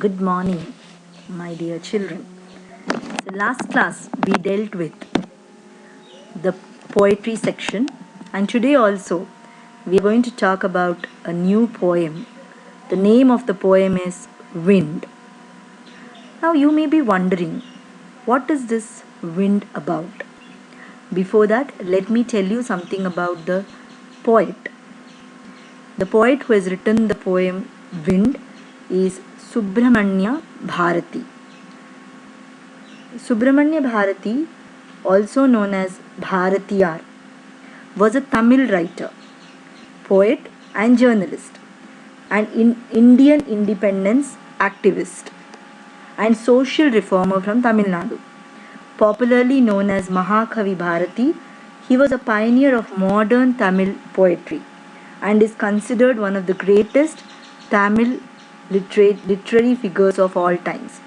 Good morning, my dear children. So last class we dealt with the poetry section, and today also we are going to talk about a new poem. The name of the poem is Wind. Now you may be wondering, what is this wind about? Before that, let me tell you something about the poet. The poet who has written the poem Wind is Subramanya Bharati. Subramanya Bharati, also known as Bharatiyar, was a Tamil writer, poet, and journalist, and Indian independence activist and social reformer from Tamil Nadu. Popularly known as Mahakavi Bharati, he was a pioneer of modern Tamil poetry and is considered one of the greatest Tamil literary figures of all times.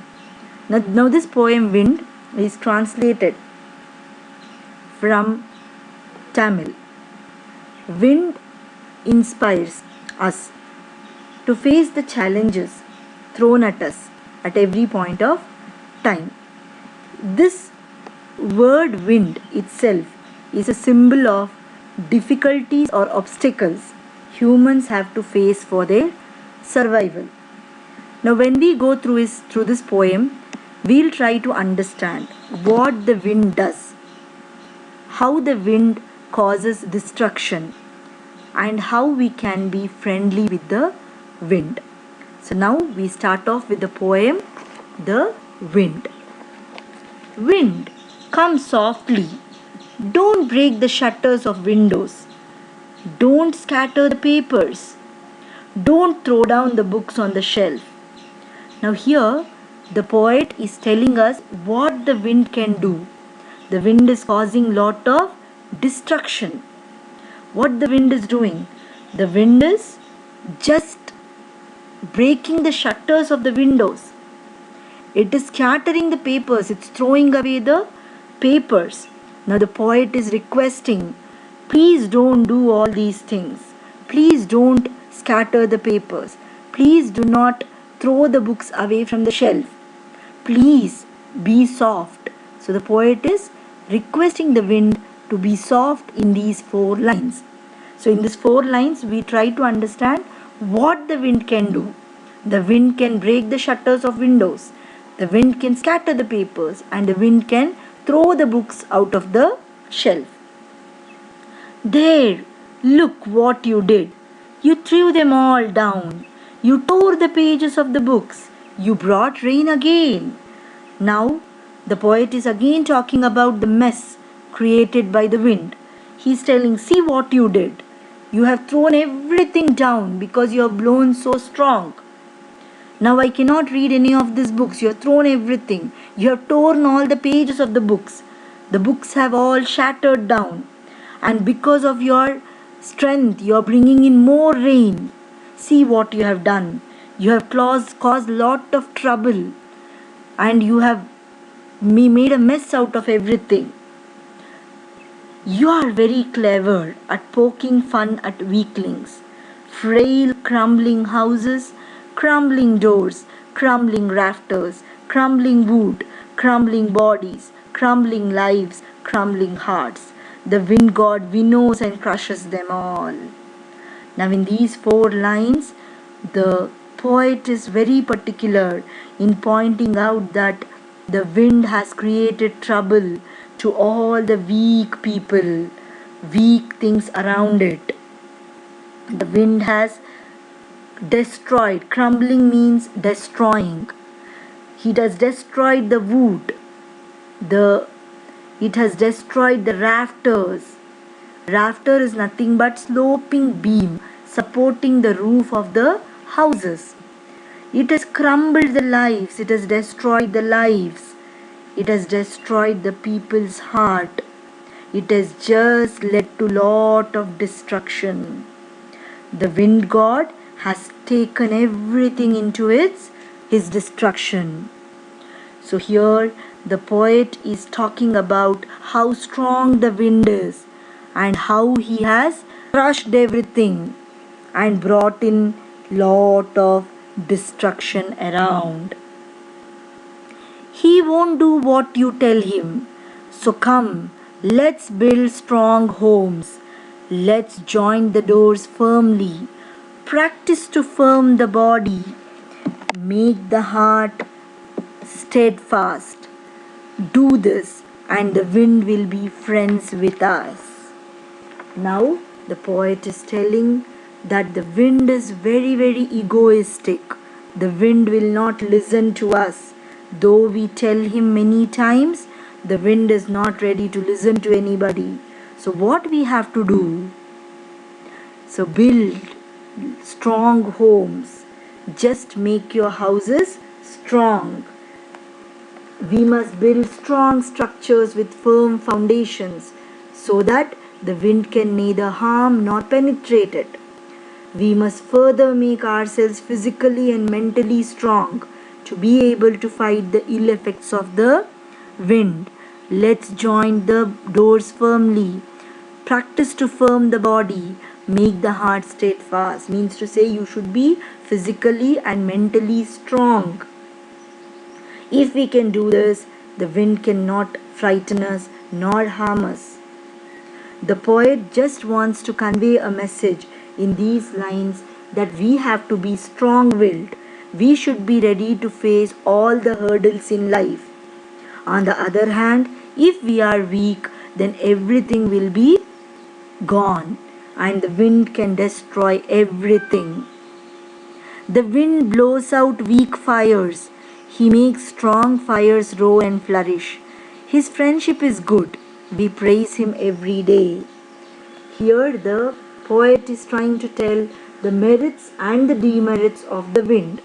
Now this poem Wind is translated from Tamil. Wind inspires us to face the challenges thrown at us at every point of time. This word wind itself is a symbol of difficulties or obstacles humans have to face for their survival. Now when we go through this poem, we'll try to understand what the wind does, how the wind causes destruction, and how we can be friendly with the wind. So now we start off with the poem, The Wind. Wind, come softly. Don't break the shutters of windows. Don't scatter the papers. Don't throw down the books on the shelf. Now here, the poet is telling us what the wind can do. The wind is causing lot of destruction. What the wind is doing? The wind is just breaking the shutters of the windows. It is scattering the papers. It's throwing away the papers. Now the poet is requesting, please don't do all these things. Please don't scatter the papers. Please do not throw the books away from the shelf. Please be soft. So the poet is requesting the wind to be soft in these 4 lines. So in these 4 lines, we try to understand what the wind can do. The wind can break the shutters of windows. The wind can scatter the papers, and the wind can throw the books out of the shelf. There, look what you did. You threw them all down. You tore the pages of the books. You brought rain again. Now, the poet is again talking about the mess created by the wind. He's telling, see what you did. You have thrown everything down because you have blown so strong. Now I cannot read any of these books. You have thrown everything. You have torn all the pages of the books. The books have all shattered down. And because of your strength, you are bringing in more rain. See what you have done. You have caused lot of trouble. And you have made a mess out of everything. You are very clever at poking fun at weaklings. Frail, crumbling houses, crumbling doors, crumbling rafters, crumbling wood, crumbling bodies, crumbling lives, crumbling hearts. The wind god winnows and crushes them all. Now in these 4 lines, the poet is very particular in pointing out that the wind has created trouble to all the weak people, weak things around it. The wind has destroyed. Crumbling means destroying. It has destroyed the wood. It has destroyed the rafters. Rafter is nothing but sloping beam supporting the roof of the houses. It has crumbled the lives. It has destroyed the lives. It has destroyed the people's heart. It has just led to lot of destruction. The wind god has taken everything into his destruction. So here the poet is talking about how strong the wind is and how he has crushed everything and brought in lot of destruction around. He won't do what you tell him. So come, let's build strong homes. Let's join the doors firmly. Practice to firm the body. Make the heart steadfast. Do this, and the wind will be friends with us. Now, the poet is telling that the wind is very, very egoistic. The wind will not listen to us. Though we tell him many times, the wind is not ready to listen to anybody. So, what we have to do? So, build strong homes. Just make your houses strong. We must build strong structures with firm foundations so that the wind can neither harm nor penetrate it. We must further make ourselves physically and mentally strong to be able to fight the ill effects of the wind. Let's join the doors firmly. Practice to firm the body. Make the heart steadfast. Means to say you should be physically and mentally strong. If we can do this, the wind cannot frighten us nor harm us. The poet just wants to convey a message in these lines that we have to be strong-willed. We should be ready to face all the hurdles in life. On the other hand, if we are weak, then everything will be gone and the wind can destroy everything. The wind blows out weak fires. He makes strong fires roar and flourish. His friendship is good. We praise him every day. Here the poet is trying to tell the merits and the demerits of the wind.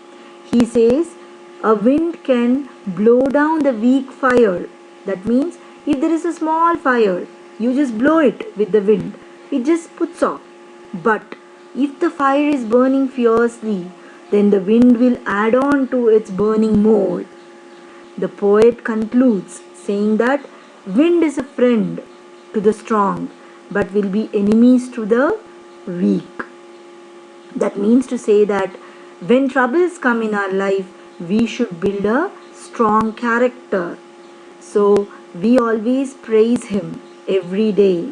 He says a wind can blow down the weak fire. That means if there is a small fire, you just blow it with the wind. It just puts off. But if the fire is burning fiercely, then the wind will add on to its burning more. The poet concludes saying that wind is a friend to the strong but will be enemies to the weak. That means to say that when troubles come in our life, we should build a strong character. So we always praise him every day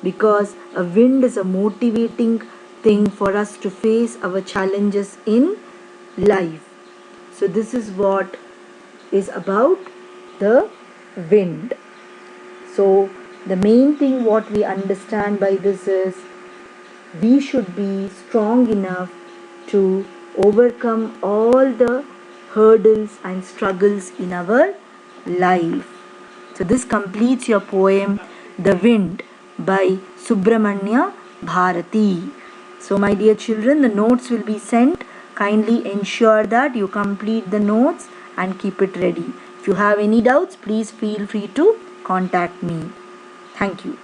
because a wind is a motivating thing for us to face our challenges in life. So this is what is about the wind. So the main thing what we understand by this is we should be strong enough to overcome all the hurdles and struggles in our life. So this completes your poem The Wind by Subramanya Bharati. So my dear children, the notes will be sent. Kindly ensure that you complete the notes and keep it ready. If you have any doubts, please feel free to contact me. Thank you.